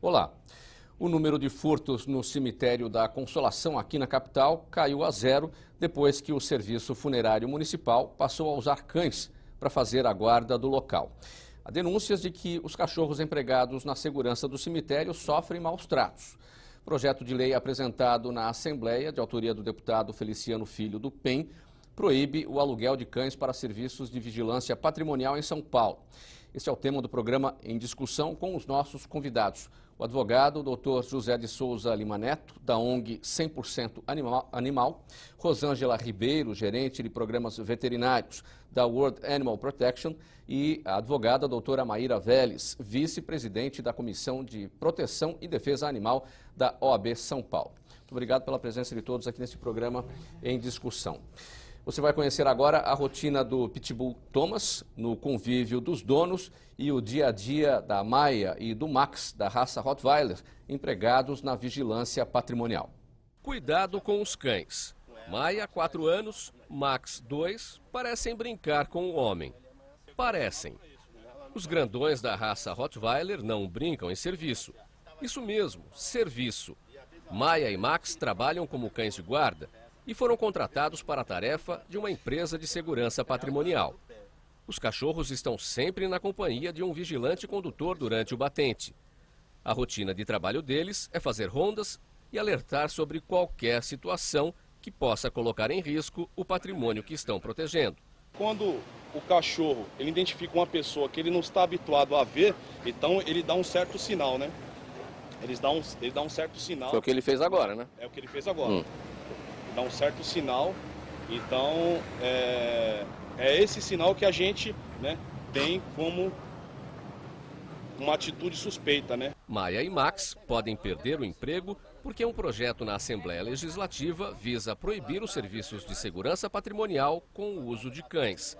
Olá. O número de furtos no cemitério da Consolação aqui na capital caiu a zero depois que o Serviço Funerário Municipal passou a usar cães para fazer a guarda do local. Há denúncias de que os cachorros empregados na segurança do cemitério sofrem maus tratos. Projeto de lei apresentado na Assembleia, de autoria do deputado Feliciano Filho do PEN, proíbe o aluguel de cães para serviços de vigilância patrimonial em São Paulo. Este é o tema do programa Em Discussão com os nossos convidados. O advogado, Dr. José de Souza Lima Neto, da ONG 100% Animal, Rosângela Ribeiro, gerente de programas veterinários da World Animal Protection, e a advogada doutora Maíra Vélez, vice-presidente da Comissão de Proteção e Defesa Animal da OAB São Paulo. Muito obrigado pela presença de todos aqui neste programa Em Discussão. Você vai conhecer agora a rotina do Pitbull Thomas no convívio dos donos e o dia a dia da Maia e do Max, da raça Rottweiler, empregados na vigilância patrimonial. Cuidado com os cães. Maia, 4 anos, Max, 2, parecem brincar com o homem. Parecem. Os grandões da raça Rottweiler não brincam em serviço. Isso mesmo, serviço. Maia e Max trabalham como cães de guarda e foram contratados para a tarefa de uma empresa de segurança patrimonial. Os cachorros estão sempre na companhia de um vigilante condutor durante o batente. A rotina de trabalho deles é fazer rondas e alertar sobre qualquer situação que possa colocar em risco o patrimônio que estão protegendo. Quando o cachorro ele identifica uma pessoa que ele não está habituado a ver, então ele dá um certo sinal, né? Ele dá um certo sinal. Foi o que ele fez agora, né? É o que ele fez agora. Dá um certo sinal, então é esse sinal que a gente, né, tem como uma atitude suspeita, né? Maia e Max podem perder o emprego porque um projeto na Assembleia Legislativa visa proibir os serviços de segurança patrimonial com o uso de cães.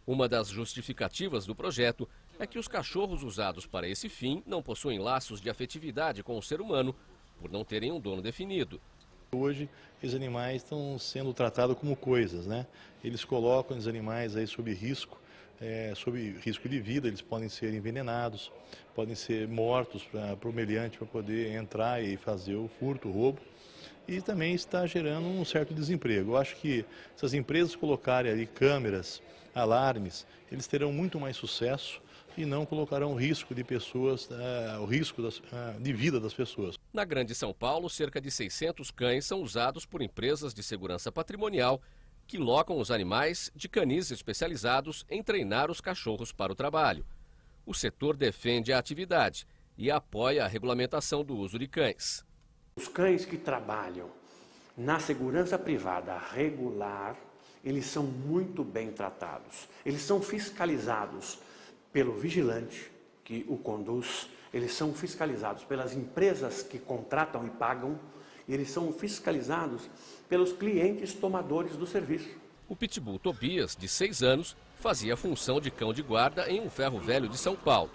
Uma das justificativas do projeto é que os cachorros usados para esse fim não possuem laços de afetividade com o ser humano por não terem um dono definido. Hoje, esses animais estão sendo tratados como coisas, né? Eles colocam os animais aí sob risco de vida, eles podem ser envenenados, podem ser mortos para o meliante para poder entrar e fazer o furto, o roubo. E também está gerando um certo desemprego. Eu acho que se as empresas colocarem ali câmeras, alarmes, eles terão muito mais sucesso e não colocarão risco de pessoas, o risco de vida das pessoas. Na Grande São Paulo, cerca de 600 cães são usados por empresas de segurança patrimonial que locam os animais de canis especializados em treinar os cachorros para o trabalho. O setor defende a atividade e apoia a regulamentação do uso de cães. Os cães que trabalham na segurança privada regular, eles são muito bem tratados. Eles são fiscalizados pelo vigilante que o conduz, eles são fiscalizados pelas empresas que contratam e pagam, e eles são fiscalizados pelos clientes tomadores do serviço. O Pitbull Tobias, de 6 anos, fazia a função de cão de guarda em um ferro velho de São Paulo,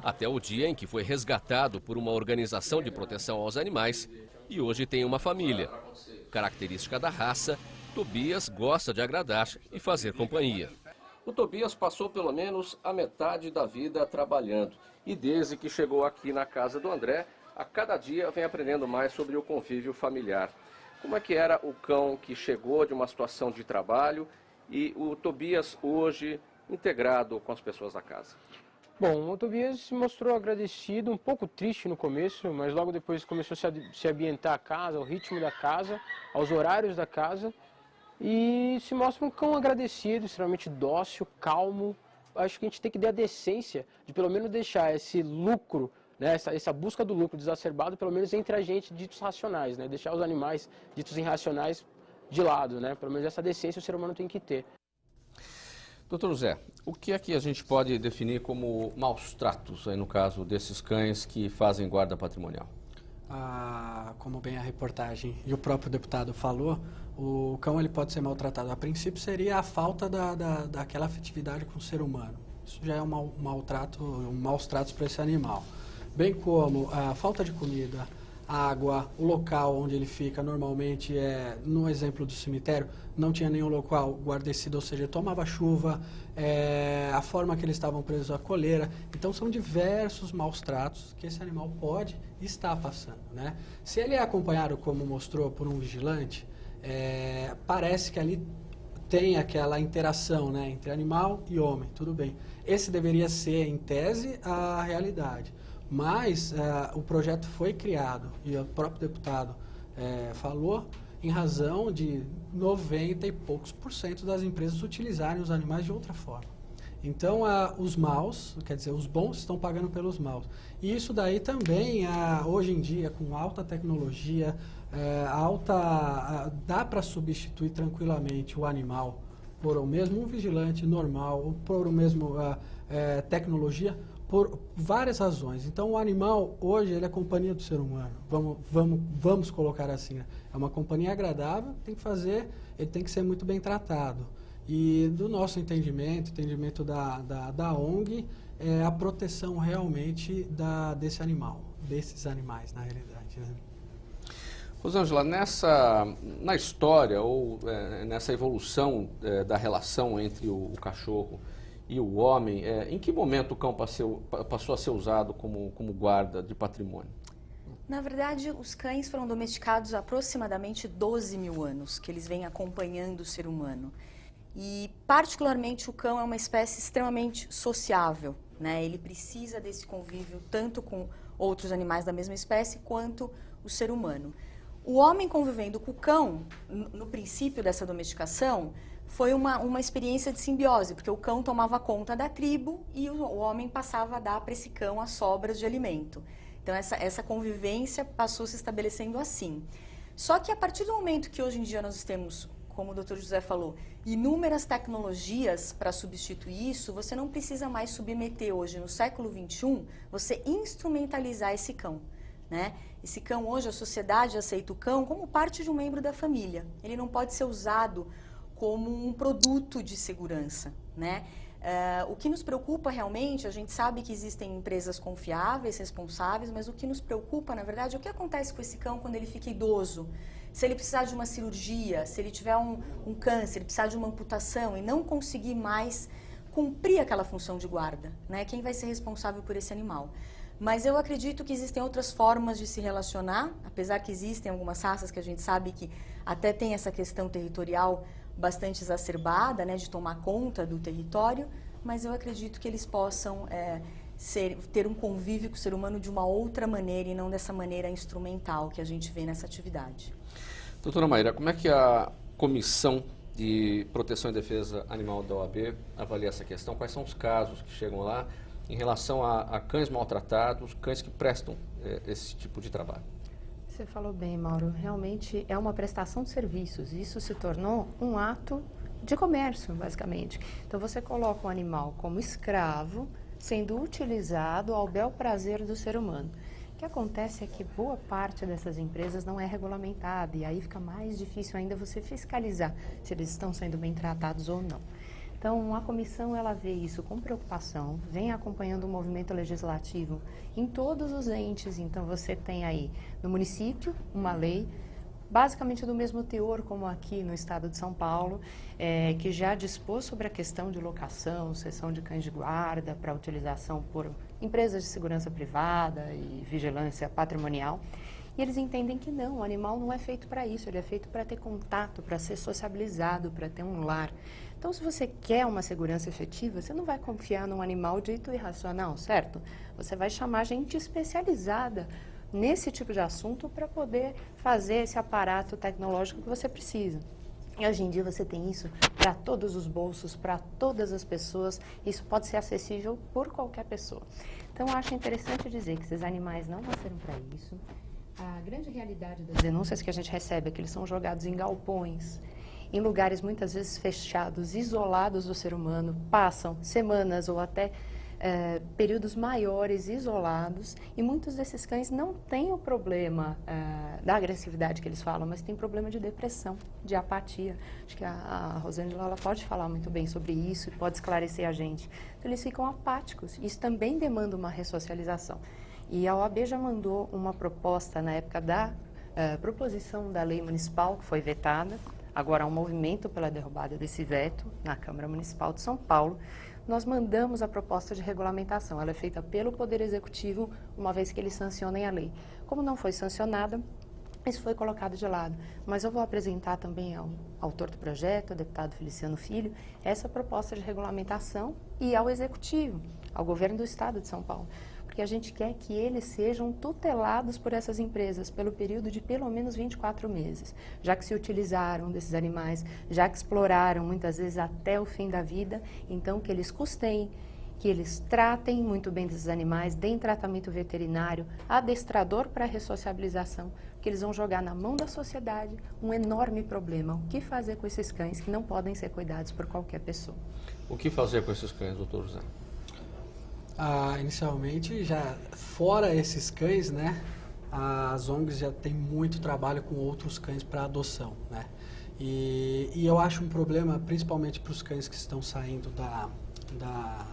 até o dia em que foi resgatado por uma organização de proteção aos animais e hoje tem uma família. Característica da raça, Tobias gosta de agradar e fazer companhia. O Tobias passou pelo menos a metade da vida trabalhando e desde que chegou aqui na casa do André, a cada dia vem aprendendo mais sobre o convívio familiar. Como é que era o cão que chegou de uma situação de trabalho e o Tobias hoje integrado com as pessoas da casa? Bom, o Tobias se mostrou agradecido, um pouco triste no começo, mas logo depois começou a se ambientar a casa, ao ritmo da casa, aos horários da casa. E se mostra um cão agradecido, extremamente dócil, calmo. Acho que a gente tem que dar a decência de pelo menos deixar esse lucro, né, essa busca do lucro desacerbado, pelo menos entre a gente ditos racionais, né, deixar os animais ditos irracionais de lado, né, pelo menos essa decência o ser humano tem que ter. Doutor José, o que é que a gente pode definir como maus tratos, aí no caso desses cães que fazem guarda patrimonial? Como bem a reportagem e o próprio deputado falou, o cão ele pode ser maltratado. A princípio seria a falta daquela afetividade com o ser humano. Isso já é maus tratos para esse animal. Bem como a falta de comida, água, o local onde ele fica normalmente no exemplo do cemitério, não tinha nenhum local guarnecido, ou seja, tomava chuva, a forma que eles estavam presos à coleira. Então são diversos maus tratos que esse animal pode estar passando, né? Se ele é acompanhado, como mostrou, por um vigilante, parece que ali tem aquela interação, né, entre animal e homem, tudo bem. Esse deveria ser, em tese, a realidade. Mas o projeto foi criado, e o próprio deputado falou, em razão de 90 e poucos % das empresas utilizarem os animais de outra forma. Então, os maus, quer dizer, os bons estão pagando pelos maus. E isso daí também, hoje em dia, com alta tecnologia, dá para substituir tranquilamente o animal por o mesmo um normal, ou por o mesmo tecnologia, por várias razões. Então, o animal, hoje, ele é companhia do ser humano. Vamos colocar assim, né? É uma companhia agradável, ele tem que ser muito bem tratado. E do nosso entendimento da ONG, é a proteção realmente desses animais, na realidade, né? Rosângela, na história ou nessa evolução da relação entre o cachorro e o homem, em que momento o cão passou a ser usado como guarda de patrimônio? Na verdade, os cães foram domesticados há aproximadamente 12 mil anos, que eles vêm acompanhando o ser humano. E, particularmente, o cão é uma espécie extremamente sociável, né? Ele precisa desse convívio tanto com outros animais da mesma espécie quanto o ser humano. O homem convivendo com o cão, no princípio dessa domesticação, foi uma experiência de simbiose, porque o cão tomava conta da tribo e o homem passava a dar para esse cão as sobras de alimento. Então, essa convivência passou se estabelecendo assim. Só que a partir do momento que hoje em dia nós temos, como o Dr. José falou, inúmeras tecnologias para substituir isso, você não precisa mais submeter hoje, no século XXI, você instrumentalizar esse cão, né? Esse cão hoje, a sociedade aceita o cão como parte de um membro da família. Ele não pode ser usado como um produto de segurança, né? O que nos preocupa realmente, a gente sabe que existem empresas confiáveis, responsáveis, mas o que nos preocupa, na verdade, é o que acontece com esse cão quando ele fica idoso. Se ele precisar de uma cirurgia, se ele tiver um câncer, precisar de uma amputação e não conseguir mais cumprir aquela função de guarda, né? Quem vai ser responsável por esse animal? Mas eu acredito que existem outras formas de se relacionar, apesar que existem algumas raças que a gente sabe que até tem essa questão territorial bastante exacerbada, né, de tomar conta do território, mas eu acredito que eles possam ter um convívio com o ser humano de uma outra maneira e não dessa maneira instrumental que a gente vê nessa atividade. Doutora Maíra, como é que a Comissão de Proteção e Defesa Animal da OAB avalia essa questão? Quais são os casos que chegam lá em relação a cães maltratados, cães que prestam esse tipo de trabalho? Você falou bem, Mauro. Realmente é uma prestação de serviços. Isso se tornou um ato de comércio, basicamente. Então, você coloca o animal como escravo, sendo utilizado ao bel prazer do ser humano. O que acontece é que boa parte dessas empresas não é regulamentada e aí fica mais difícil ainda você fiscalizar se eles estão sendo bem tratados ou não. Então, a comissão, ela vê isso com preocupação, vem acompanhando o movimento legislativo em todos os entes. Então, você tem aí no município uma lei, basicamente do mesmo teor como aqui no estado de São Paulo, que já dispôs sobre a questão de locação, cessão de cães de guarda para utilização por empresas de segurança privada e vigilância patrimonial. E eles entendem que não, o animal não é feito para isso, ele é feito para ter contato, para ser sociabilizado, para ter um lar. Então, se você quer uma segurança efetiva, você não vai confiar num animal dito irracional, certo? Você vai chamar gente especializada nesse tipo de assunto para poder fazer esse aparato tecnológico que você precisa. E hoje em dia você tem isso para todos os bolsos, para todas as pessoas. Isso pode ser acessível por qualquer pessoa. Então, eu acho interessante dizer que esses animais não nasceram para isso. A grande realidade das denúncias que a gente recebe é que eles são jogados em galpões, em lugares muitas vezes fechados, isolados do ser humano, passam semanas ou até períodos maiores isolados, e muitos desses cães não têm o problema da agressividade que eles falam, mas têm problema de depressão, de apatia. Acho que a Rosângela, ela pode falar muito bem sobre isso e pode esclarecer a gente. Então, eles ficam apáticos, isso também demanda uma ressocialização. E a OAB já mandou uma proposta na época da proposição da lei municipal, que foi vetada. Agora há um movimento pela derrubada desse veto na Câmara Municipal de São Paulo. Nós mandamos a proposta de regulamentação. Ela é feita pelo Poder Executivo, uma vez que eles sancionem a lei. Como não foi sancionada, isso foi colocado de lado. Mas eu vou apresentar também ao autor do projeto, o deputado Feliciano Filho, essa proposta de regulamentação e ao Executivo, ao governo do Estado de São Paulo. Porque a gente quer que eles sejam tutelados por essas empresas pelo período de pelo menos 24 meses, já que se utilizaram desses animais, já que exploraram muitas vezes até o fim da vida, então que eles custeiem, que eles tratem muito bem desses animais, deem tratamento veterinário, adestrador para ressociabilização, que eles vão jogar na mão da sociedade um enorme problema. O que fazer com esses cães que não podem ser cuidados por qualquer pessoa? O que fazer com esses cães, doutor José? Inicialmente, já fora esses cães, né, as ONGs já têm muito trabalho com outros cães para adoção, né? E eu acho um problema, principalmente para os cães que estão saindo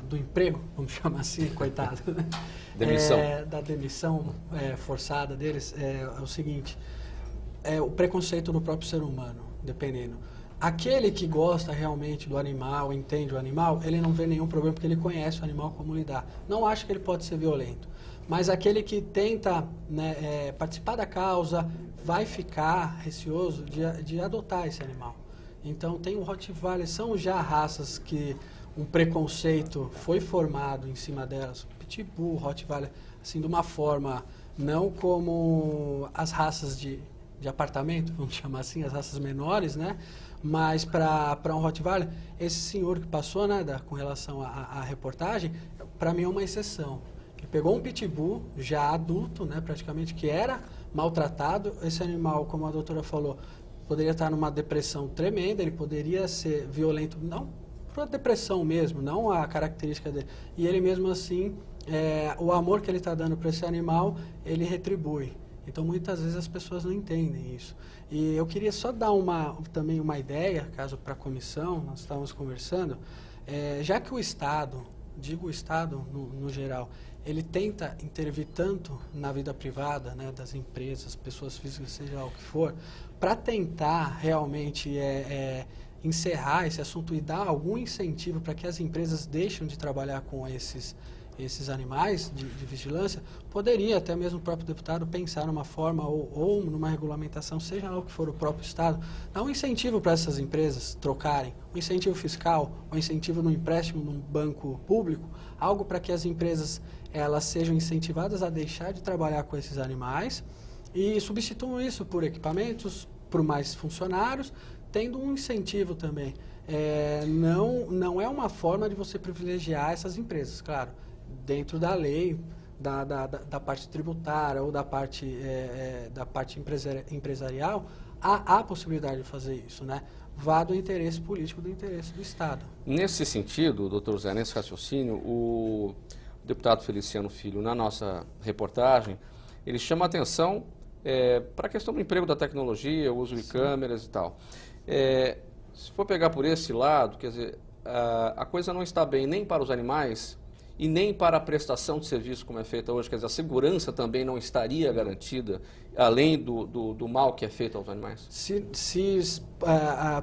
do emprego, vamos chamar assim, coitado, né? Demissão. Da demissão forçada deles, é o seguinte, o preconceito no próprio ser humano, dependendo. Aquele que gosta realmente do animal, entende o animal, ele não vê nenhum problema porque ele conhece o animal, como lidar. Não acha que ele pode ser violento. Mas aquele que tenta, né, participar da causa, vai ficar receoso de adotar esse animal. Então tem o Rottweiler, são já raças que um preconceito foi formado em cima delas. Pitbull, Rottweiler, assim, de uma forma, não como as raças de apartamento, vamos chamar assim, as raças menores, né? Mas para um Rottweiler, esse senhor que passou, né, com relação à reportagem, para mim é uma exceção. Ele pegou um pitbull, já adulto, né, praticamente, que era maltratado. Esse animal, como a doutora falou, poderia estar numa depressão tremenda, ele poderia ser violento, não por uma depressão mesmo, não a característica dele. E ele mesmo assim, o amor que ele está dando para esse animal, ele retribui. Então, muitas vezes as pessoas não entendem isso. E eu queria só dar também uma ideia, caso para a comissão, nós estávamos conversando, já que o Estado, digo o Estado no geral, ele tenta intervir tanto na vida privada, né, das empresas, pessoas físicas, seja lá o que for, para tentar realmente encerrar esse assunto e dar algum incentivo para que as empresas deixem de trabalhar com esses animais de vigilância, poderia até mesmo o próprio deputado pensar numa forma ou numa regulamentação, seja lá o que for o próprio Estado, dar um incentivo para essas empresas trocarem, um incentivo fiscal, um incentivo no empréstimo num banco público, algo para que as empresas elas sejam incentivadas a deixar de trabalhar com esses animais e substituam isso por equipamentos, por mais funcionários, tendo um incentivo também. Não é uma forma de você privilegiar essas empresas, claro, dentro da lei, da parte tributária ou da parte empresarial, há a possibilidade de fazer isso, né? Vá do interesse político, do interesse do Estado. Nesse sentido, doutor Zé, nesse raciocínio, o deputado Feliciano Filho, na nossa reportagem, ele chama a atenção para a questão do emprego da tecnologia, o uso de câmeras e tal. Se for pegar por esse lado, quer dizer, a coisa não está bem nem para os animais e nem para a prestação de serviço como é feita hoje. Quer dizer, a segurança também não estaria garantida, além do mal que é feito aos animais?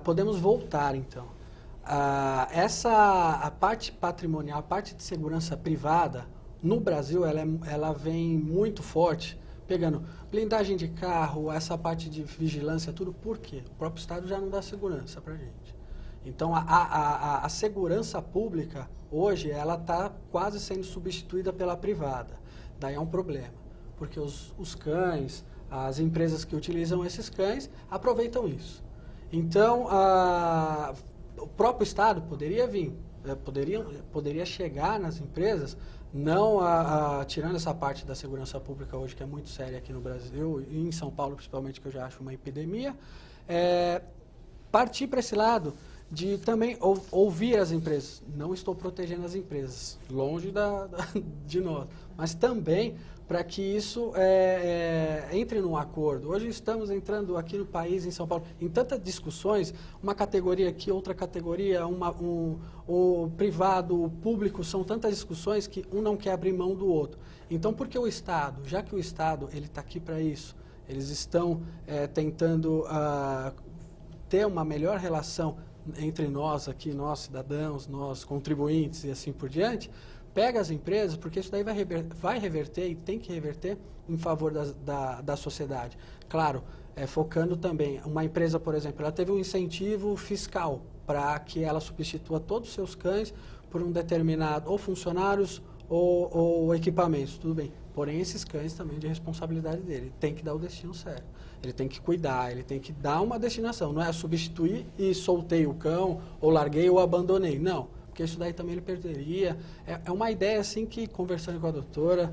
Podemos voltar, então. A parte patrimonial, a parte de segurança privada, no Brasil, ela vem muito forte, pegando blindagem de carro, essa parte de vigilância, tudo. Por quê? O próprio Estado já não dá segurança para a gente. Então, a segurança pública, hoje, ela está quase sendo substituída pela privada. Daí é um problema, porque os cães, as empresas que utilizam esses cães, aproveitam isso. Então, o próprio Estado poderia vir, poderia chegar nas empresas, não tirando essa parte da segurança pública hoje, que é muito séria aqui no Brasil, e em São Paulo, principalmente, que eu já acho uma epidemia, partir para esse lado de também ouvir as empresas. Não estou protegendo as empresas, longe de nós, mas também para que isso entre num acordo. Hoje estamos entrando aqui no país, em São Paulo, em tantas discussões, uma categoria aqui, outra categoria, o privado, o público, são tantas discussões que um não quer abrir mão do outro. Então, por que o Estado? Já que o Estado está aqui para isso, eles estão tentando ter uma melhor relação entre nós aqui, nós cidadãos, nós contribuintes e assim por diante, pega as empresas, porque isso daí vai reverter e tem que reverter em favor da sociedade. Claro, focando também, uma empresa, por exemplo, ela teve um incentivo fiscal para que ela substitua todos os seus cães por um determinado, ou funcionários ou equipamentos, tudo bem. Porém, esses cães também de responsabilidade dele, ele tem que dar o destino certo. Ele tem que cuidar, ele tem que dar uma destinação, não é substituir e soltei o cão, ou larguei ou abandonei, não. Porque isso daí também ele perderia. É uma ideia assim que, conversando com a doutora,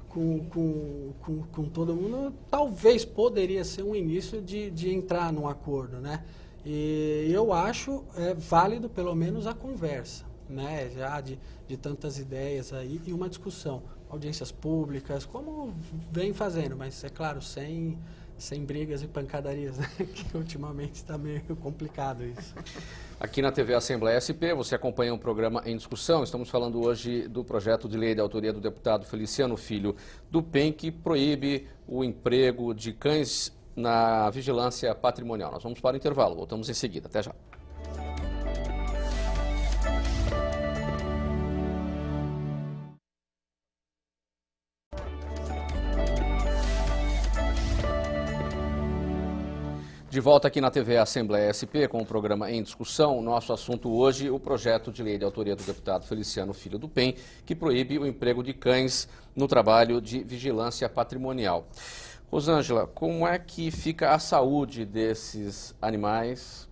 com todo mundo, talvez poderia ser um início de entrar num acordo, né? E eu acho válido pelo menos a conversa, né? Já de tantas ideias aí e uma discussão. Audiências públicas, como vem fazendo, mas é claro, sem brigas e pancadarias, né? Que ultimamente está meio complicado isso. Aqui na TV Assembleia SP, você acompanha um programa em discussão. Estamos falando hoje do projeto de lei de autoria do deputado Feliciano Filho do PEN, que proíbe o emprego de cães na vigilância patrimonial. Nós vamos para o intervalo, voltamos em seguida. Até já. De volta aqui na TV Assembleia SP com o programa em discussão. Nosso assunto hoje, o projeto de lei de autoria do deputado Feliciano Filho do PEN, que proíbe o emprego de cães no trabalho de vigilância patrimonial. Rosângela, como é que fica a saúde desses animais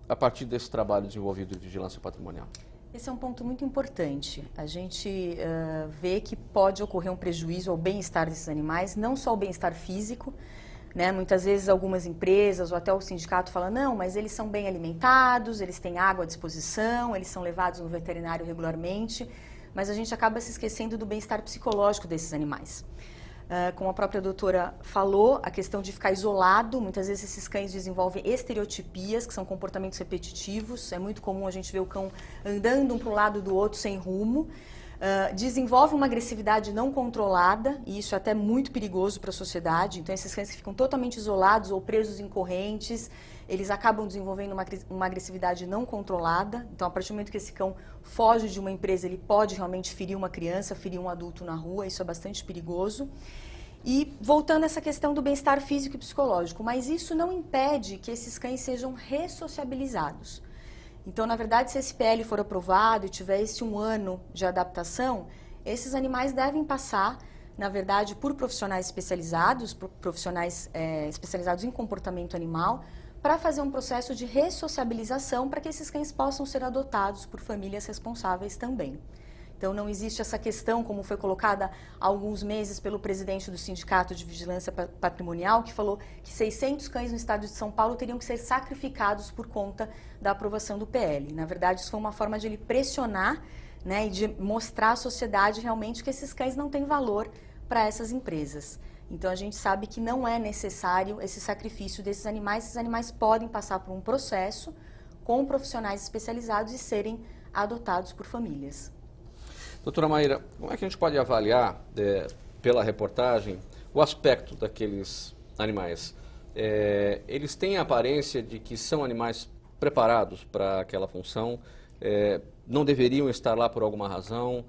a partir desse trabalho desenvolvido de vigilância patrimonial? Esse é um ponto muito importante. A gente vê que pode ocorrer um prejuízo ao bem-estar desses animais, não só o bem-estar físico, né? Muitas vezes algumas empresas ou até o sindicato falam, não, mas eles são bem alimentados, eles têm água à disposição, eles são levados no veterinário regularmente, mas a gente acaba se esquecendo do bem-estar psicológico desses animais. Como a própria doutora falou, a questão de ficar isolado, muitas vezes esses cães desenvolvem estereotipias, que são comportamentos repetitivos, é muito comum a gente ver o cão andando um para o lado do outro sem rumo, desenvolve uma agressividade não controlada, e isso é até muito perigoso para a sociedade. Então esses cães que ficam totalmente isolados ou presos em correntes, eles acabam desenvolvendo uma agressividade não controlada. Então a partir do momento que esse cão foge de uma empresa, ele pode realmente ferir uma criança, ferir um adulto na rua, isso é bastante perigoso. E voltando a essa questão do bem-estar físico e psicológico, mas isso não impede que esses cães sejam ressociabilizados. Então, na verdade, se esse PL for aprovado e tiver esse 1 ano de adaptação, esses animais devem passar, na verdade, por profissionais especializados, especializados em comportamento animal, para fazer um processo de ressociabilização para que esses cães possam ser adotados por famílias responsáveis também. Então, não existe essa questão, como foi colocada há alguns meses pelo presidente do Sindicato de Vigilância Patrimonial, que falou que 600 cães no estado de São Paulo teriam que ser sacrificados por conta da aprovação do PL. Na verdade, isso foi uma forma de ele pressionar, né, e de mostrar à sociedade realmente que esses cães não têm valor para essas empresas. Então, a gente sabe que não é necessário esse sacrifício desses animais. Esses animais podem passar por um processo com profissionais especializados e serem adotados por famílias. Doutora Maíra, como é que a gente pode avaliar, pela reportagem, o aspecto daqueles animais? Eles têm a aparência de que são animais preparados para aquela função, não deveriam estar lá por alguma razão,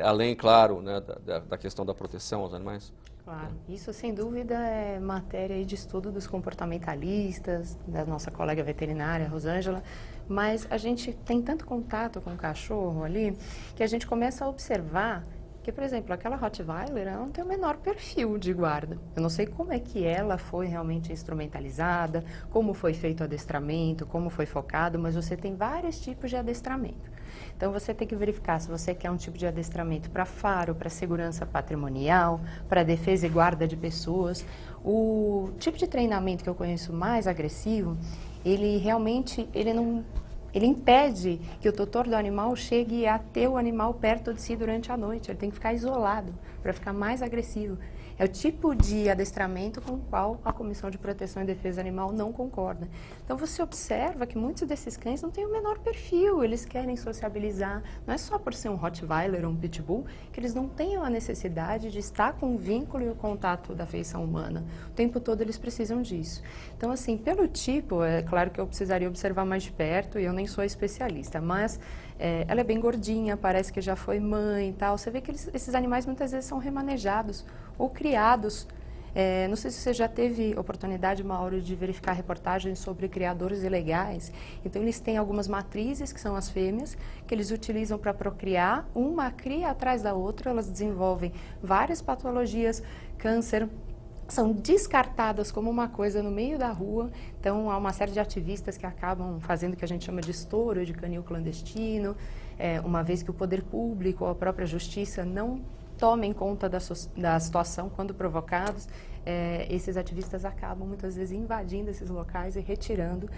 além, claro, né, da questão da proteção aos animais? Claro, isso sem dúvida é matéria de estudo dos comportamentalistas, da nossa colega veterinária, Rosângela, mas a gente tem tanto contato com o cachorro ali, que a gente começa a observar que, por exemplo, aquela Rottweiler, ela não tem o menor perfil de guarda. Eu não sei como é que ela foi realmente instrumentalizada, como foi feito o adestramento, como foi focado, mas você tem vários tipos de adestramento. Então, você tem que verificar se você quer um tipo de adestramento para faro, para segurança patrimonial, para defesa e guarda de pessoas. O tipo de treinamento que eu conheço mais agressivo, ele realmente Ele impede que o tutor do animal chegue a ter o animal perto de si durante a noite. Ele tem que ficar isolado para ficar mais agressivo. É o tipo de adestramento com o qual a Comissão de Proteção e Defesa Animal não concorda. Então você observa que muitos desses cães não têm o menor perfil, eles querem sociabilizar. Não é só por ser um Rottweiler ou um Pitbull que eles não tenham a necessidade de estar com o vínculo e o contato da afeição humana. O tempo todo eles precisam disso. Então assim, pelo tipo, é claro que eu precisaria observar mais de perto e eu nem sou especialista, mas ela é bem gordinha, parece que já foi mãe e tal. Você vê que esses animais muitas vezes são remanejados ou criados. Não sei se você já teve oportunidade, Mauro, de verificar reportagens sobre criadores ilegais. Então, eles têm algumas matrizes, que são as fêmeas, que eles utilizam para procriar. Uma cria atrás da outra, elas desenvolvem várias patologias, câncer, são descartadas como uma coisa no meio da rua. Então, há uma série de ativistas que acabam fazendo o que a gente chama de estouro de canil clandestino, uma vez que o poder público ou a própria justiça não tomem conta da situação quando provocados. Esses ativistas acabam muitas vezes invadindo esses locais e retirando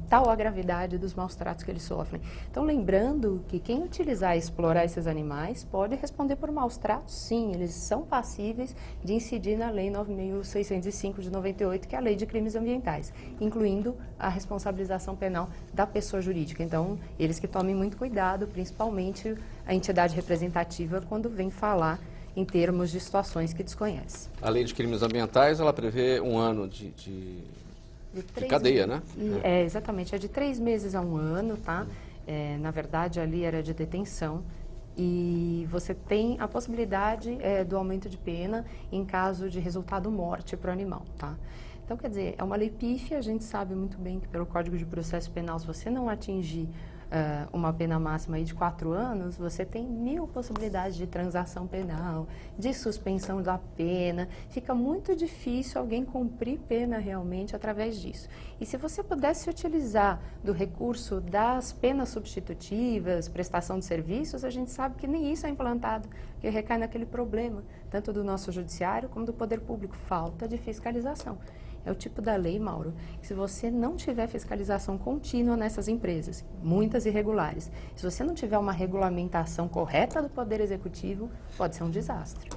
tal a gravidade dos maus tratos que eles sofrem. Então, lembrando que quem utilizar e explorar esses animais pode responder por maus tratos, sim, eles são passíveis de incidir na Lei 9.605 de 98, que é a Lei de Crimes Ambientais, incluindo a responsabilização penal da pessoa jurídica. Então, eles que tomem muito cuidado, principalmente a entidade representativa, quando vem falar em termos de situações que desconhece. A Lei de Crimes Ambientais, ela prevê 1 ano de cadeia, né? Exatamente, é de 3 meses a 1 ano, tá? Na verdade, ali era de detenção. E você tem a possibilidade do aumento de pena em caso de resultado morte para o animal, tá? Então, quer dizer, é uma lei pífia, a gente sabe muito bem que pelo Código de Processo Penal, se você não atingir uma pena máxima aí de 4 anos, você tem 1000 possibilidades de transação penal, de suspensão da pena. Fica muito difícil alguém cumprir pena realmente através disso. E se você pudesse utilizar do recurso das penas substitutivas, prestação de serviços, a gente sabe que nem isso é implantado, que recai naquele problema, tanto do nosso judiciário como do poder público, falta de fiscalização. É o tipo da lei, Mauro, que se você não tiver fiscalização contínua nessas empresas, muitas irregulares, se você não tiver uma regulamentação correta do Poder Executivo, pode ser um desastre.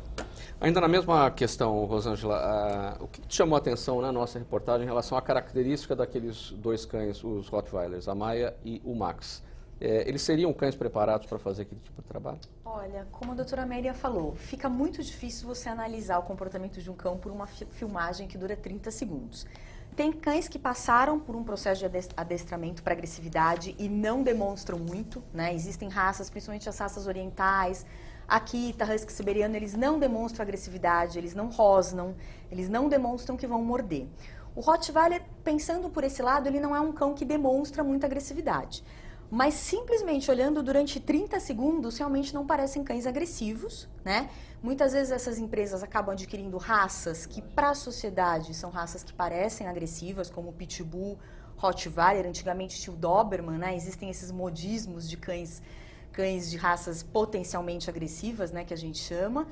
Ainda na mesma questão, Rosângela, o que te chamou a atenção na nossa reportagem em relação à característica daqueles 2 cães, os Rottweilers, a Maia e o Max? Eles seriam cães preparados para fazer aquele tipo de trabalho? Olha, como a doutora Amélia falou, fica muito difícil você analisar o comportamento de um cão por uma filmagem que dura 30 segundos. Tem cães que passaram por um processo de adestramento para agressividade e não demonstram muito, né? Existem raças, principalmente as raças orientais, Akita, Husky Siberiano, eles não demonstram agressividade, eles não rosnam, eles não demonstram que vão morder. O Rottweiler, pensando por esse lado, ele não é um cão que demonstra muita agressividade. Mas simplesmente olhando durante 30 segundos, realmente não parecem cães agressivos, né? Muitas vezes essas empresas acabam adquirindo raças que para a sociedade são raças que parecem agressivas, como o Pitbull, Rottweiler, antigamente tinha o Doberman, né? Existem esses modismos de cães de raças potencialmente agressivas, né? Que a gente chama.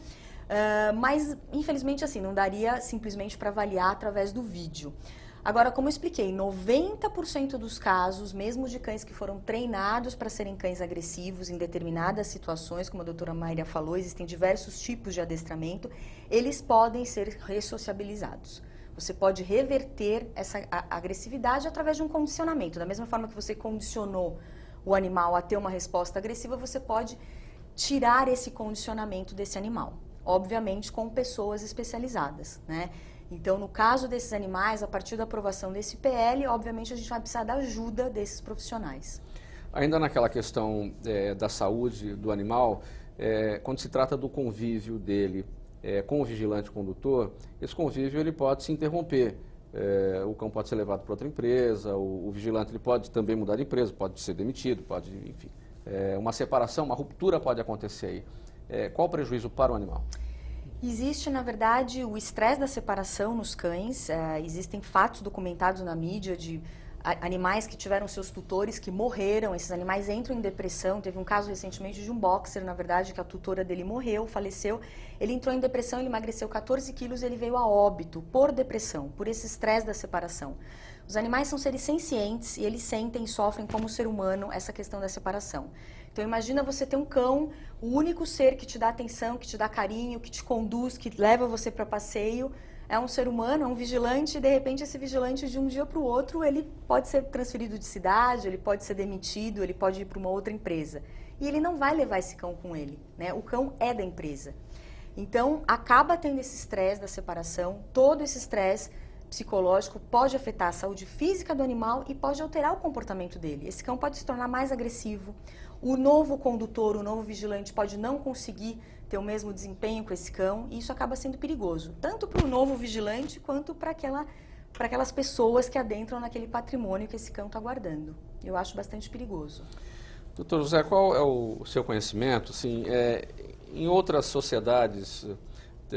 Mas, infelizmente, assim, não daria simplesmente para avaliar através do vídeo. Agora, como eu expliquei, 90% dos casos, mesmo de cães que foram treinados para serem cães agressivos em determinadas situações, como a doutora Mayra falou, existem diversos tipos de adestramento, eles podem ser ressociabilizados. Você pode reverter essa agressividade através de um condicionamento. Da mesma forma que você condicionou o animal a ter uma resposta agressiva, você pode tirar esse condicionamento desse animal. Obviamente com pessoas especializadas, né? Então, no caso desses animais, a partir da aprovação desse PL, obviamente a gente vai precisar da ajuda desses profissionais. Ainda naquela questão da saúde do animal, quando se trata do convívio dele com o vigilante condutor, esse convívio ele pode se interromper. O cão pode ser levado para outra empresa, o vigilante ele pode também mudar de empresa, pode ser demitido, pode, enfim. Uma separação, uma ruptura pode acontecer aí. Qual o prejuízo para o animal? Existe, na verdade, o estresse da separação nos cães. Existem fatos documentados na mídia de animais que tiveram seus tutores que morreram, esses animais entram em depressão. Teve um caso recentemente de um boxer, na verdade, que a tutora dele morreu, faleceu. Ele entrou em depressão, ele emagreceu 14 quilos, ele veio a óbito por depressão, por esse estresse da separação. Os animais são seres sencientes e eles sentem e sofrem como ser humano essa questão da separação. Então imagina você ter um cão, o único ser que te dá atenção, que te dá carinho, que te conduz, que leva você para passeio, é um ser humano, é um vigilante, e de repente esse vigilante de um dia para o outro, ele pode ser transferido de cidade, ele pode ser demitido, ele pode ir para uma outra empresa. E ele não vai levar esse cão com ele, né? O cão é da empresa. Então acaba tendo esse estresse da separação, todo esse estresse psicológico pode afetar a saúde física do animal e pode alterar o comportamento dele. Esse cão pode se tornar mais agressivo, o novo condutor, o novo vigilante pode não conseguir ter o mesmo desempenho com esse cão e isso acaba sendo perigoso, tanto para o novo vigilante quanto para aquelas pessoas que adentram naquele patrimônio que esse cão está guardando. Eu acho bastante perigoso. Doutor José, qual é o seu conhecimento? Assim, em outras sociedades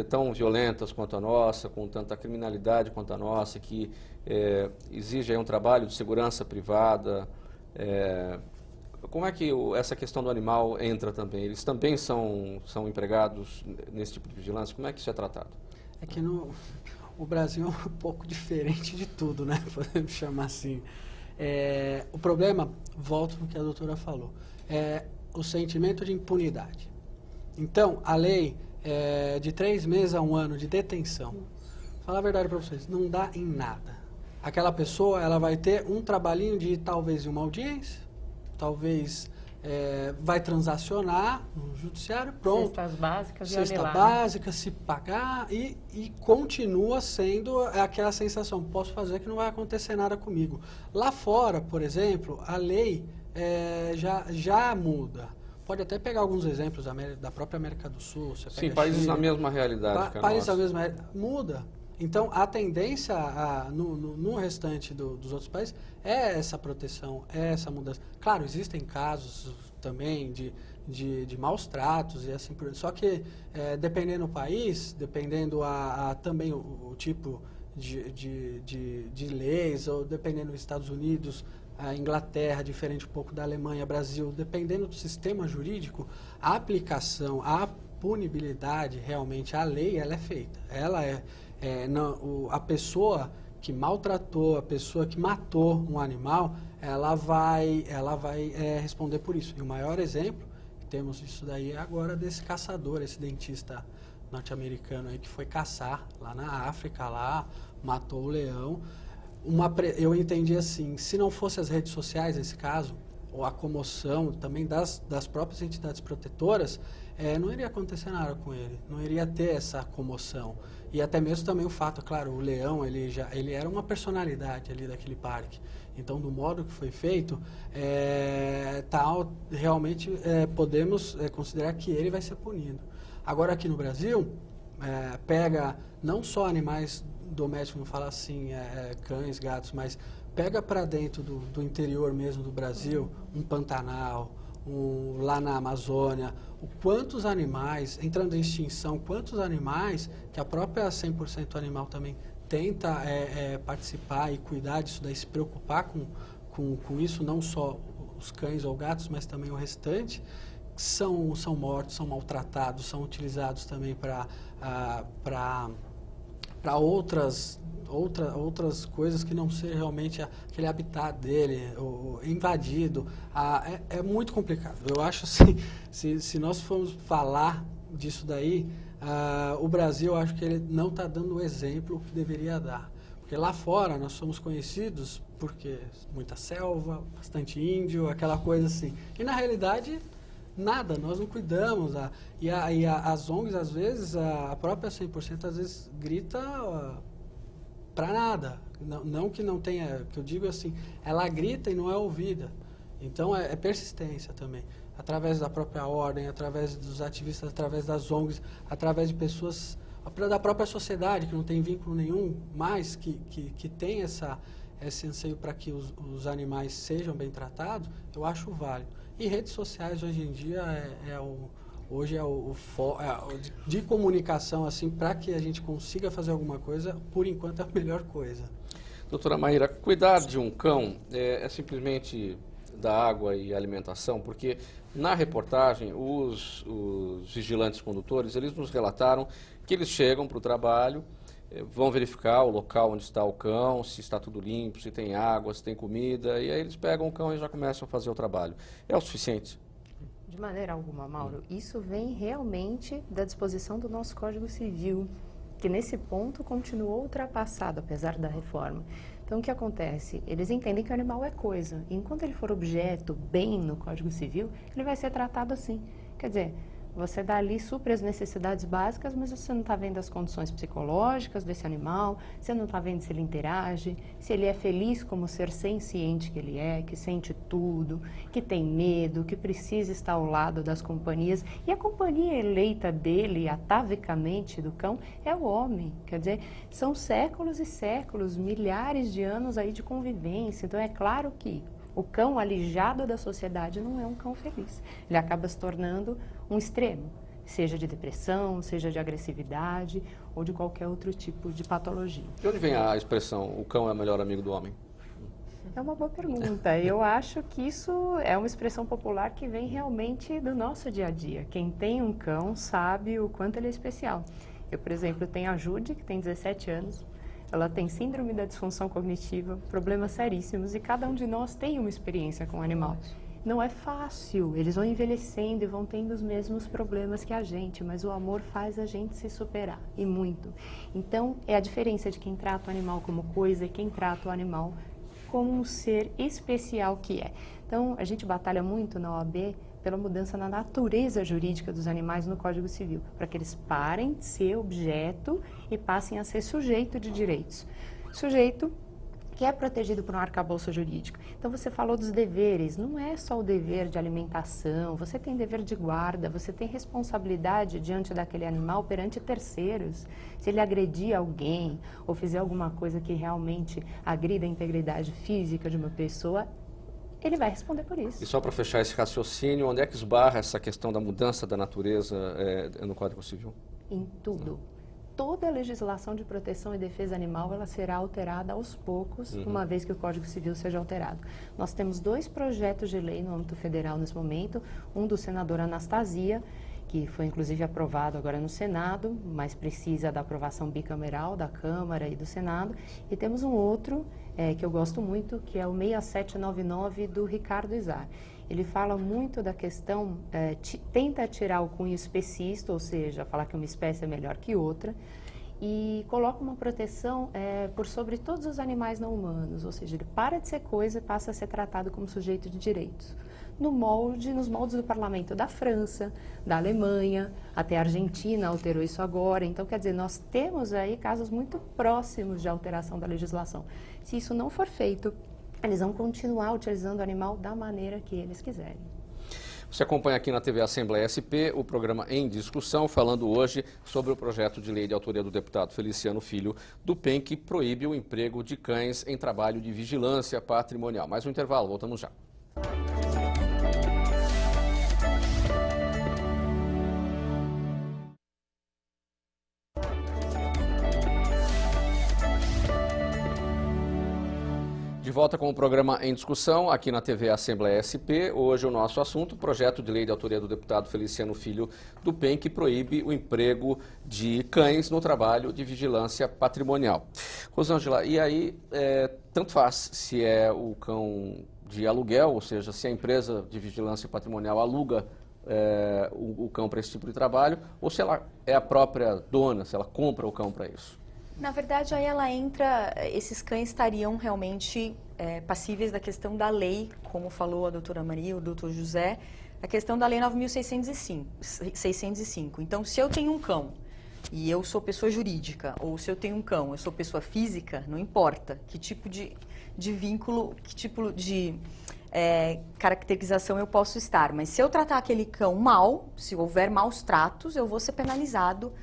tão violentas quanto a nossa, com tanta criminalidade quanto a nossa, que exige aí um trabalho de segurança privada, como é que essa questão do animal entra também? Eles também são empregados nesse tipo de vigilância? Como é que isso é tratado? É que o Brasil é um pouco diferente de tudo, né? Podemos chamar assim. O problema, volto no que a doutora falou, é o sentimento de impunidade. Então, a lei de 3 meses a 1 ano de detenção, falar a verdade para vocês, não dá em nada. Aquela pessoa, ela vai ter um trabalhinho de talvez uma audiência, talvez vai transacionar no judiciário, pronto. Cestas básicas e Cesta básica, se pagar e continua sendo aquela sensação, posso fazer que não vai acontecer nada comigo. Lá fora, por exemplo, a lei já muda. Pode até pegar alguns exemplos da própria América do Sul. Sim, países na mesma realidade que a países nossa. na mesma realidade. Muda. Então, a tendência no restante dos outros países é essa proteção, é essa mudança. Claro, existem casos também de maus tratos e assim por diante. Só que, dependendo do país, dependendo também o tipo de leis, ou dependendo dos Estados Unidos, a Inglaterra, diferente um pouco da Alemanha, Brasil, dependendo do sistema jurídico, a aplicação, a punibilidade, realmente, a lei, ela é feita. Ela a pessoa que maltratou, a pessoa que matou um animal, ela vai responder por isso. E o maior exemplo que temos disso daí é agora desse caçador, esse dentista norte-americano aí que foi caçar lá na África, lá matou o leão. Eu entendi assim, se não fosse as redes sociais nesse caso, ou a comoção também das próprias entidades protetoras, não iria acontecer nada com ele, não iria ter essa comoção. E até mesmo também o fato, claro, o leão, ele era uma personalidade ali daquele parque. Então, do modo que foi feito, realmente podemos considerar que ele vai ser punido. Agora, aqui no Brasil, pega não só animais domésticos, não fala assim, cães, gatos, mas pega para dentro do interior mesmo do Brasil, um Pantanal, lá na Amazônia, quantos animais, entrando em extinção, quantos animais que a própria 100% Animal também tenta participar e cuidar disso daí, se preocupar com isso, não só os cães ou gatos, mas também o restante, são mortos, são maltratados, são utilizados também para outras coisas que não seja realmente aquele habitat dele, invadido. É muito complicado. Eu acho assim, se nós formos falar disso daí, o Brasil, eu acho que ele não está dando o exemplo que deveria dar. Porque lá fora nós somos conhecidos porque muita selva, bastante índio, aquela coisa assim. E na realidade, nada, nós não cuidamos. E as ONGs, às vezes, a própria 100% às vezes grita para nada. Não que não tenha, que eu digo assim, ela grita e não é ouvida. Então é persistência também. Através da própria ordem, através dos ativistas, através das ONGs, através de pessoas da própria sociedade, que não tem vínculo nenhum, mas que tem esse anseio para que os animais sejam bem tratados, eu acho válido. E redes sociais hoje em dia de comunicação assim, para que a gente consiga fazer alguma coisa, por enquanto é a melhor coisa. Doutora Maíra, cuidar de um cão é simplesmente dar água e alimentação, porque na reportagem os vigilantes condutores, eles nos relataram que eles chegam para o trabalho, vão verificar o local onde está o cão, se está tudo limpo, se tem água, se tem comida, e aí eles pegam o cão e já começam a fazer o trabalho. É o suficiente? De maneira alguma, Mauro. Isso vem realmente da disposição do nosso Código Civil, que nesse ponto continuou ultrapassado, apesar da reforma. Então, o que acontece? Eles entendem que o animal é coisa. E enquanto ele for objeto, bem no Código Civil, ele vai ser tratado assim. Quer dizer, você dá ali, supre as necessidades básicas, mas você não está vendo as condições psicológicas desse animal, você não está vendo se ele interage, se ele é feliz como ser senciente que ele é, que sente tudo, que tem medo, que precisa estar ao lado das companhias. E a companhia eleita dele, atavicamente, do cão, é o homem. Quer dizer, são séculos e séculos, milhares de anos aí de convivência. Então, é claro que o cão alijado da sociedade não é um cão feliz. Ele acaba se tornando um extremo, seja de depressão, seja de agressividade ou de qualquer outro tipo de patologia. De onde vem a expressão, o cão é o melhor amigo do homem? É uma boa pergunta. Eu acho que isso é uma expressão popular que vem realmente do nosso dia a dia. Quem tem um cão sabe o quanto ele é especial. Eu, por exemplo, tenho a Judy, que tem 17 anos. Ela tem síndrome da disfunção cognitiva, problemas seríssimos, e cada um de nós tem uma experiência com o animal. Não é fácil, eles vão envelhecendo e vão tendo os mesmos problemas que a gente, mas o amor faz a gente se superar, e muito. Então, é a diferença de quem trata o animal como coisa e quem trata o animal como um ser especial que é. Então, a gente batalha muito na OAB pela mudança na natureza jurídica dos animais no Código Civil, para que eles parem de ser objeto e passem a ser sujeito de direitos. Sujeito que é protegido por um arcabouço jurídico. Então, você falou dos deveres, não é só o dever de alimentação, você tem dever de guarda, você tem responsabilidade diante daquele animal perante terceiros. Se ele agredir alguém ou fizer alguma coisa que realmente agrida a integridade física de uma pessoa, ele vai responder por isso. E só para fechar esse raciocínio, onde é que esbarra essa questão da mudança da natureza no Código Civil? Em tudo. Toda a legislação de proteção e defesa animal, ela será alterada aos poucos, uma vez que o Código Civil seja alterado. Nós temos 2 projetos de lei no âmbito federal nesse momento, um do senador Anastasia, que foi inclusive aprovado agora no Senado, mas precisa da aprovação bicameral da Câmara e do Senado, e temos um outro que eu gosto muito, que é o 6799 do Ricardo Izar. Ele fala muito da questão, tenta tirar o cunho especista, ou seja, falar que uma espécie é melhor que outra, e coloca uma proteção por sobre todos os animais não humanos, ou seja, ele para de ser coisa e passa a ser tratado como sujeito de direitos. Nos moldes do parlamento da França, da Alemanha, até a Argentina alterou isso agora. Então, quer dizer, nós temos aí casos muito próximos de alteração da legislação. Se isso não for feito, eles vão continuar utilizando o animal da maneira que eles quiserem. Você acompanha aqui na TV Assembleia SP o programa Em Discussão, falando hoje sobre o projeto de lei de autoria do deputado Feliciano Filho do PEN, que proíbe o emprego de cães em trabalho de vigilância patrimonial. Mais um intervalo, voltamos já. De volta com o programa Em Discussão, aqui na TV Assembleia SP. Hoje o nosso assunto, projeto de lei de autoria do deputado Feliciano Filho do PEN, que proíbe o emprego de cães no trabalho de vigilância patrimonial. Rosângela, e aí, tanto faz se é o cão de aluguel, ou seja, se a empresa de vigilância patrimonial aluga o cão para esse tipo de trabalho, ou se ela é a própria dona, se ela compra o cão para isso. Na verdade, aí ela entra, esses cães estariam realmente passíveis da questão da lei, como falou a doutora Maria, o doutor José, a questão da lei 9.605. Então, se eu tenho um cão e eu sou pessoa jurídica, ou se eu tenho um cão, eu sou pessoa física, não importa que tipo de vínculo, que tipo de caracterização eu posso estar. Mas se eu tratar aquele cão mal, se houver maus tratos, eu vou ser penalizado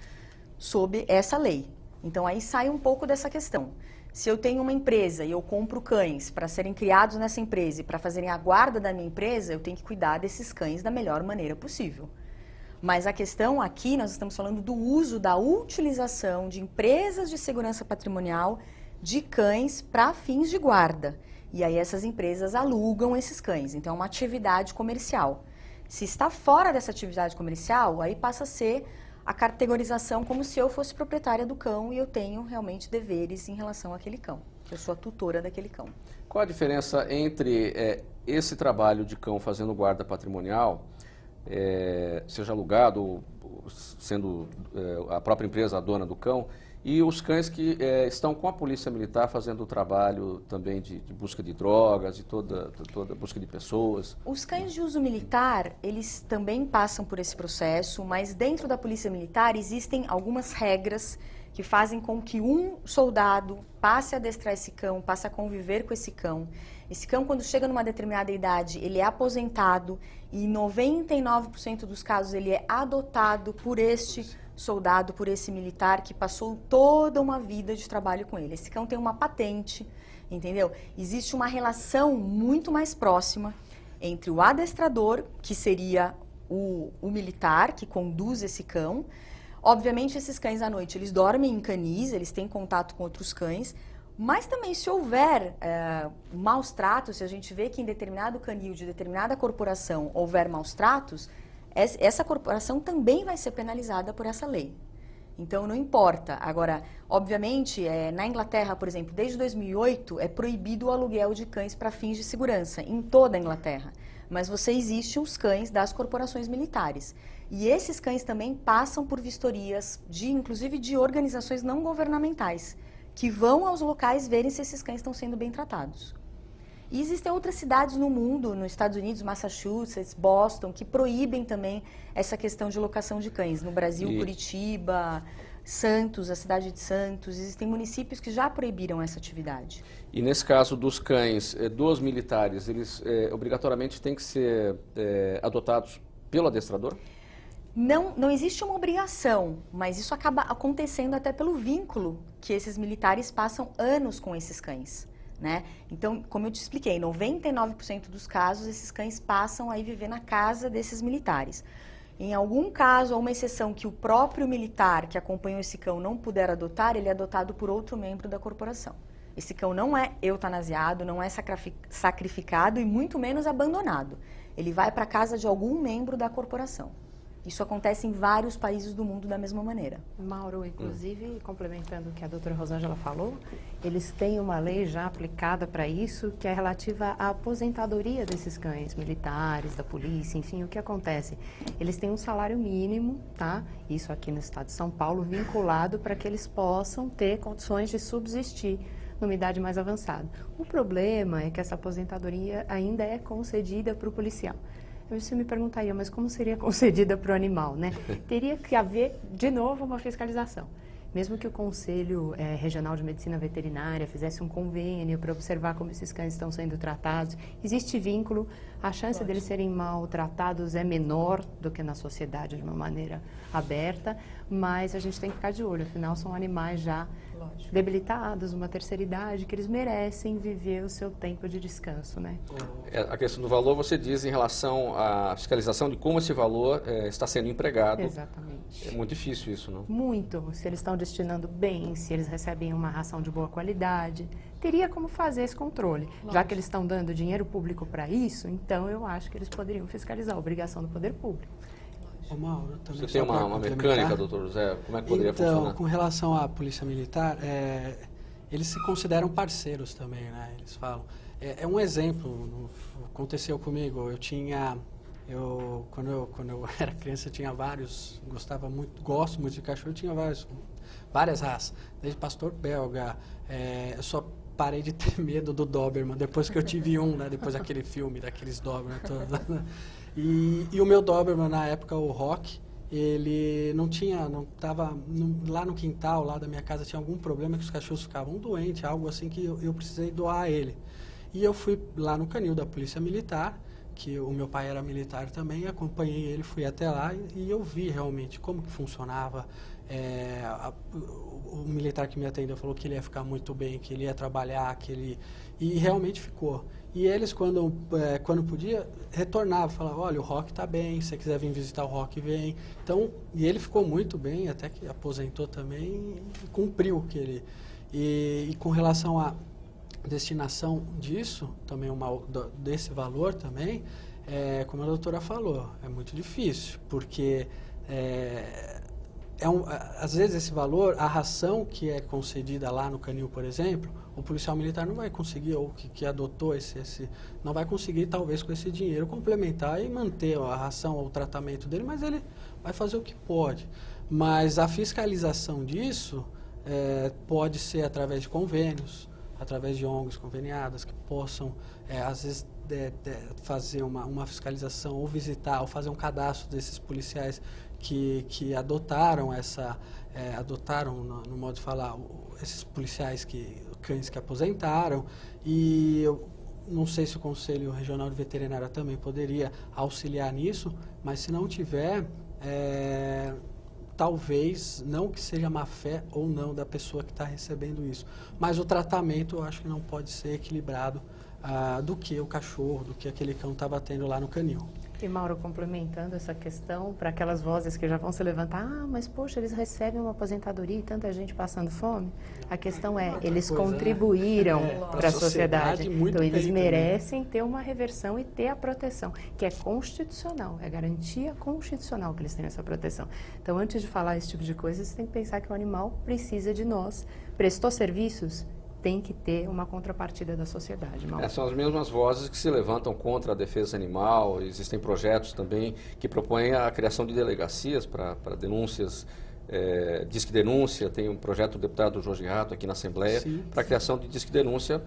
sob essa lei. Então, aí sai um pouco dessa questão. Se eu tenho uma empresa e eu compro cães para serem criados nessa empresa e para fazerem a guarda da minha empresa, eu tenho que cuidar desses cães da melhor maneira possível. Mas a questão aqui, nós estamos falando do uso, da utilização de empresas de segurança patrimonial de cães para fins de guarda. E aí essas empresas alugam esses cães, então é uma atividade comercial. Se está fora dessa atividade comercial, aí passa a ser a categorização como se eu fosse proprietária do cão e eu tenho realmente deveres em relação àquele cão. Eu sou a tutora daquele cão. Qual a diferença entre esse trabalho de cão fazendo guarda patrimonial, seja alugado, ou sendo a própria empresa a dona do cão, e os cães que estão com a Polícia Militar fazendo o trabalho também de busca de drogas e toda busca de pessoas? Os cães de uso militar, eles também passam por esse processo, mas dentro da Polícia Militar existem algumas regras que fazem com que um soldado passe a adestrar esse cão, passe a conviver com esse cão. Esse cão, quando chega numa determinada idade, ele é aposentado e em 99% dos casos ele é adotado por este soldado, por esse militar que passou toda uma vida de trabalho com ele. Esse cão tem uma patente, entendeu? Existe uma relação muito mais próxima entre o adestrador, que seria o militar que conduz esse cão. Obviamente, esses cães à noite, eles dormem em canis, eles têm contato com outros cães, mas também se houver maus tratos, se a gente vê que em determinado canil de determinada corporação houver maus tratos, essa corporação também vai ser penalizada por essa lei. Então, não importa. Agora, obviamente, na Inglaterra, por exemplo, desde 2008, é proibido o aluguel de cães para fins de segurança, em toda a Inglaterra. Mas existem os cães das corporações militares. E esses cães também passam por vistorias, inclusive de organizações não governamentais, que vão aos locais verem se esses cães estão sendo bem tratados. E existem outras cidades no mundo, nos Estados Unidos, Massachusetts, Boston, que proíbem também essa questão de locação de cães. No Brasil, Curitiba, Santos, a cidade de Santos, existem municípios que já proibiram essa atividade. E nesse caso dos cães dos militares, eles obrigatoriamente têm que ser adotados pelo adestrador? Não existe uma obrigação, mas isso acaba acontecendo até pelo vínculo que esses militares passam anos com esses cães, né? Então, como eu te expliquei, 99% dos casos, esses cães passam a viver na casa desses militares. Em algum caso, há uma exceção que o próprio militar que acompanhou esse cão não puder adotar, ele é adotado por outro membro da corporação. Esse cão não é eutanasiado, não é sacrificado e muito menos abandonado. Ele vai para a casa de algum membro da corporação. Isso acontece em vários países do mundo da mesma maneira. Mauro, inclusive, complementando o que a doutora Rosângela falou, eles têm uma lei já aplicada para isso, que é relativa à aposentadoria desses cães militares, da polícia, enfim, o que acontece? Eles têm um salário mínimo, tá? Isso aqui no estado de São Paulo, vinculado para que eles possam ter condições de subsistir numa idade mais avançada. O problema é que essa aposentadoria ainda é concedida para o policial. Você me perguntaria, mas como seria concedida para o animal, né? Teria que haver, de novo, uma fiscalização. Mesmo que o Conselho Regional de Medicina Veterinária fizesse um convênio para observar como esses cães estão sendo tratados, existe vínculo, a chance deles serem maltratados é menor do que na sociedade de uma maneira aberta, mas a gente tem que ficar de olho, afinal são animais já debilitados, uma terceira idade, que eles merecem viver o seu tempo de descanso, né? A questão do valor, você diz em relação à fiscalização de como esse valor está sendo empregado. Exatamente. É muito difícil isso, não? Muito. Se eles estão destinando bem, se eles recebem uma ração de boa qualidade, teria como fazer esse controle. Lógico. Já que eles estão dando dinheiro público para isso, então eu acho que eles poderiam fiscalizar, a obrigação do poder público. Ô Mauro, também você tem uma mecânica, doutor José? Como é que poderia funcionar? Então, com relação à Polícia Militar, eles se consideram parceiros também, né? Eles falam. É um exemplo, aconteceu comigo, quando eu era criança, eu tinha vários, gosto muito de cachorro, eu tinha várias raças, desde pastor belga, eu só parei de ter medo do Doberman, depois que eu tive né, depois daquele filme, daqueles Doberman todos. E o meu Doberman, na época, o Rock, ele não estava lá no quintal, lá da minha casa, tinha algum problema que os cachorros ficavam doentes, algo assim que eu precisei doar ele. E eu fui lá no canil da Polícia Militar, que o meu pai era militar também, acompanhei ele, fui até lá e eu vi realmente como que funcionava. O militar que me atendeu falou que ele ia ficar muito bem, que ele ia trabalhar, e realmente ficou. E eles, quando podia, retornavam, falavam, olha, o Rock está bem, se você quiser vir visitar o Rock, vem. Então, e ele ficou muito bem, até que aposentou também e cumpriu o que ele... E com relação à destinação disso, também desse valor também, como a doutora falou, é muito difícil, porque às vezes esse valor, a ração que é concedida lá no canil, por exemplo, o policial militar não vai conseguir, ou que adotou não vai conseguir talvez com esse dinheiro complementar e manter a ração ou o tratamento dele, mas ele vai fazer o que pode. Mas a fiscalização disso pode ser através de convênios, através de ONGs conveniadas que possam, às vezes, fazer uma fiscalização ou visitar, ou fazer um cadastro desses policiais que adotaram no modo de falar, esses policiais cães que aposentaram. E eu não sei se o Conselho Regional de Veterinária também poderia auxiliar nisso, mas se não tiver, talvez, não que seja má fé ou não da pessoa que está recebendo isso, mas o tratamento eu acho que não pode ser equilibrado do que o cachorro, do que aquele cão estava tendo lá no canil. E Mauro, complementando essa questão, para aquelas vozes que já vão se levantar, mas poxa, eles recebem uma aposentadoria e tanta gente passando fome. A questão eles contribuíram para a sociedade. Então eles merecem ter uma reversão e ter a proteção, que é constitucional, é garantia constitucional que eles tenham essa proteção. Então antes de falar esse tipo de coisa, você tem que pensar que o animal precisa de nós. Prestou serviços? Tem que ter uma contrapartida da sociedade. São as mesmas vozes que se levantam contra a defesa animal. Existem projetos também que propõem a criação de delegacias para denúncias, disque denúncia. Tem um projeto do deputado Jorge Rato aqui na Assembleia para a criação de disque denúncia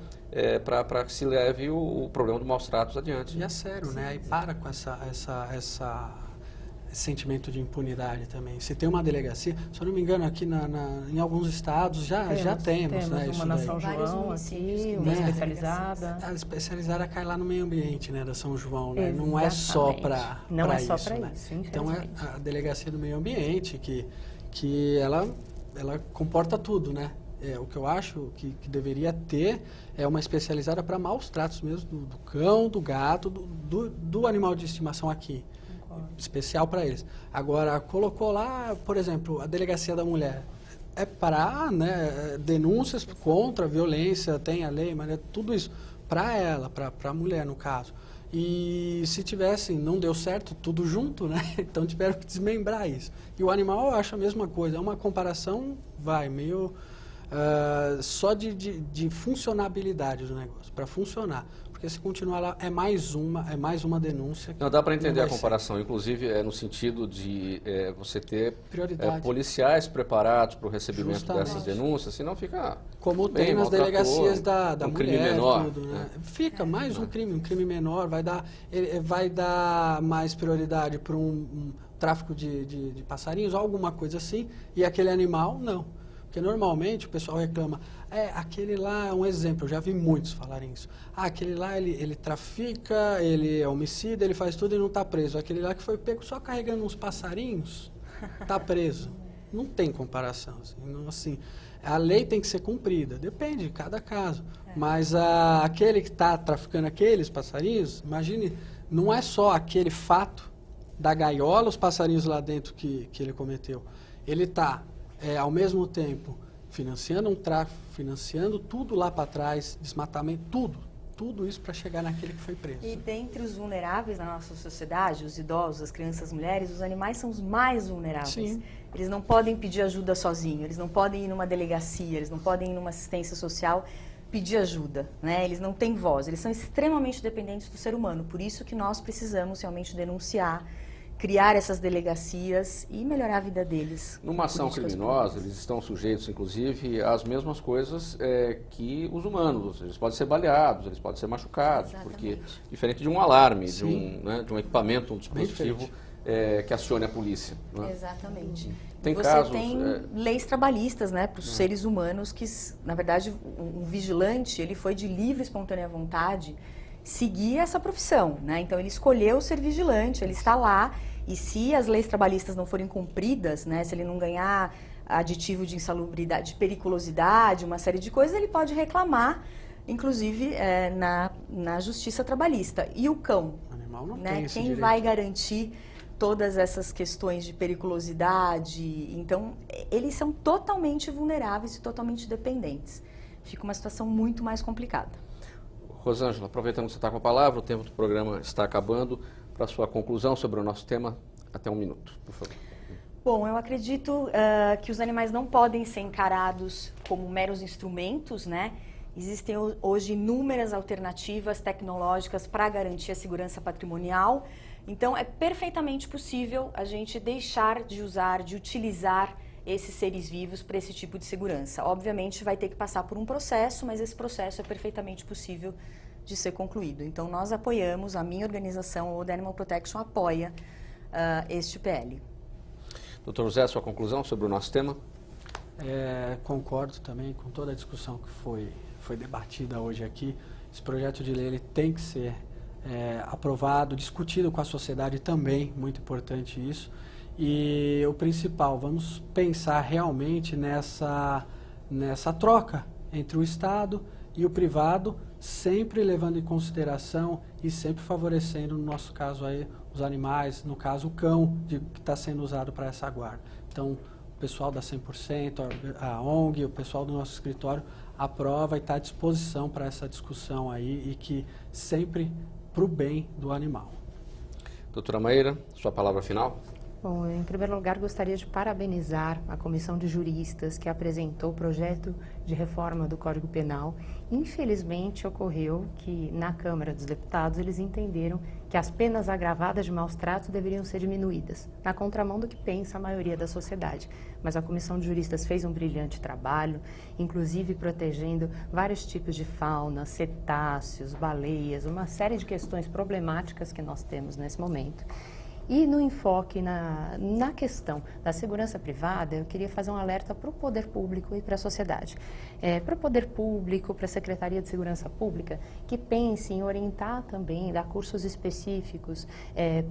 para que se leve o problema do maus tratos adiante. E é sério, né? Aí para com esse sentimento de impunidade também. Se tem uma delegacia, se eu não me engano, aqui em alguns estados já temos, né? Uma na São João aqui, uma especializada. A especializada cai lá no meio ambiente, né, da São João, né? Não é só para isso. Então a delegacia do meio ambiente que ela comporta tudo, né? O que eu acho que deveria ter é uma especializada para maus tratos mesmo do cão, do gato, do animal de estimação aqui. Especial para eles. Agora, colocou lá, por exemplo, a delegacia da mulher. É para denúncias contra a violência, tem a lei, mas é tudo isso para ela, para a mulher, no caso. E se não deu certo, tudo junto, né? Então tiveram que desmembrar isso. E o animal, eu acho a mesma coisa. É uma comparação, meio só de funcionabilidade do negócio, para funcionar. Porque se continuar lá, é mais uma denúncia. Não, dá para entender a comparação, inclusive no sentido de você ter policiais preparados para o recebimento dessas denúncias, senão fica como tem nas delegacias da mulher, crime menor, tudo, né? Fica mais um crime menor, vai dar mais prioridade para um tráfico de passarinhos, alguma coisa assim, e aquele animal, não. Porque normalmente o pessoal reclama, aquele lá é um exemplo, eu já vi muitos falarem isso. Aquele lá ele trafica, ele é homicida, ele faz tudo e não está preso. Aquele lá que foi pego só carregando uns passarinhos, está preso. Não tem comparação. Assim, a lei tem que ser cumprida, depende de cada caso. Mas aquele que está traficando aqueles passarinhos, imagine, não é só aquele fato da gaiola, os passarinhos lá dentro que ele cometeu. Ele está ao mesmo tempo financiando um tráfico, financiando tudo lá para trás, desmatamento, tudo isso para chegar naquele que foi preso. E dentre os vulneráveis na nossa sociedade, os idosos, as crianças, as mulheres, os animais são os mais vulneráveis. Sim. Eles não podem pedir ajuda sozinhos, eles não podem ir numa delegacia, eles não podem ir numa assistência social pedir ajuda, né? Eles não têm voz, eles são extremamente dependentes do ser humano, por isso que nós precisamos realmente denunciar, criar essas delegacias e melhorar a vida deles. Numa ação criminosa, eles estão sujeitos, inclusive, às mesmas coisas que os humanos. Eles podem ser baleados, eles podem ser machucados, porque diferente de um alarme, de um equipamento, um dispositivo que acione a polícia. Né? Exatamente. Tem Você casos, tem leis trabalhistas, né, para os seres humanos que, na verdade, um vigilante, ele foi de livre e espontânea vontade seguir essa profissão, né? Então ele escolheu ser vigilante, ele está lá. E se as leis trabalhistas não forem cumpridas, né, se ele não ganhar aditivo de insalubridade, de periculosidade, uma série de coisas, ele pode reclamar, inclusive na justiça trabalhista. E o cão? O animal não né? tem esse Quem direito. vai garantir todas essas questões de periculosidade. Então, eles são totalmente vulneráveis e totalmente dependentes. Fica uma situação muito mais complicada. Rosângela, aproveitando que você está com a palavra, o tempo do programa está acabando. Para sua conclusão sobre o nosso tema, até 1 minuto, por favor. Bom, eu acredito que os animais não podem ser encarados como meros instrumentos, né? Existem hoje inúmeras alternativas tecnológicas para garantir a segurança patrimonial. Então, é perfeitamente possível a gente deixar de usar, de utilizar esses seres vivos para esse tipo de segurança. Obviamente, vai ter que passar por um processo, mas esse processo é perfeitamente possível de ser concluído. Então, nós apoiamos, a minha organização, o World Animal Protection, apoia este PL. Doutor José, sua conclusão sobre o nosso tema? Concordo também com toda a discussão que foi debatida hoje aqui. Esse projeto de lei ele tem que ser aprovado, discutido com a sociedade também, muito importante isso. E o principal, vamos pensar realmente nessa troca entre o Estado e o privado, sempre levando em consideração e sempre favorecendo, no nosso caso aí, os animais, no caso o cão, que está sendo usado para essa guarda. Então, o pessoal da 100%, a ONG, o pessoal do nosso escritório aprova e está à disposição para essa discussão aí e que sempre para o bem do animal. Doutora Maíra, sua palavra final? Bom, em primeiro lugar, gostaria de parabenizar a comissão de juristas que apresentou o projeto de reforma do Código Penal. Infelizmente, ocorreu que na Câmara dos Deputados eles entenderam que as penas agravadas de maus tratos deveriam ser diminuídas, na contramão do que pensa a maioria da sociedade. Mas a comissão de juristas fez um brilhante trabalho, inclusive protegendo vários tipos de fauna, cetáceos, baleias, uma série de questões problemáticas que nós temos nesse momento. E no enfoque na questão da segurança privada, eu queria fazer um alerta para o poder público e para a sociedade. Para o poder público, para a Secretaria de Segurança Pública, que pense em orientar também, dar cursos específicos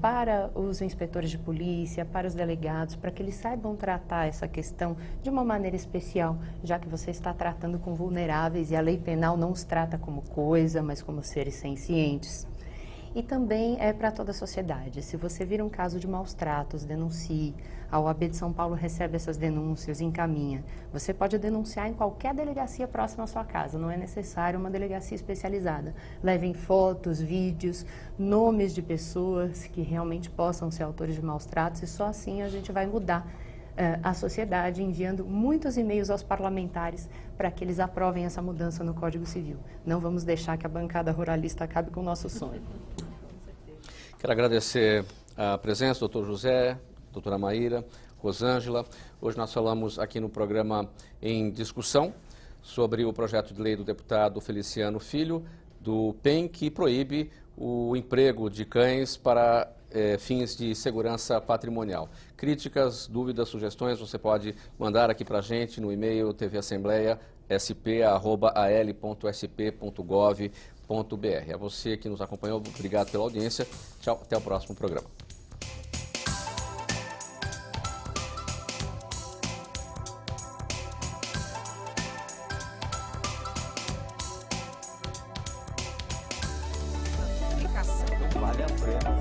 para os inspetores de polícia, para os delegados, para que eles saibam tratar essa questão de uma maneira especial, já que você está tratando com vulneráveis e a lei penal não os trata como coisa, mas como seres sencientes. E também para toda a sociedade. Se você vir um caso de maus tratos, denuncie. A OAB de São Paulo recebe essas denúncias e encaminha. Você pode denunciar em qualquer delegacia próxima à sua casa, não é necessário uma delegacia especializada. Levem fotos, vídeos, nomes de pessoas que realmente possam ser autores de maus tratos e só assim a gente vai mudar a sociedade, enviando muitos e-mails aos parlamentares para que eles aprovem essa mudança no Código Civil. Não vamos deixar que a bancada ruralista acabe com o nosso sonho. Quero agradecer a presença do doutor José, doutora Maíra, Rosângela. Hoje nós falamos aqui no programa em discussão sobre o projeto de lei do deputado Feliciano Filho, do PEN, que proíbe o emprego de cães para fins de segurança patrimonial. Críticas, dúvidas, sugestões, você pode mandar aqui para a gente no e-mail tvassembleia@al.sp.gov.br. A você que nos acompanhou, obrigado pela audiência. Tchau, até o próximo programa. Vale a pena.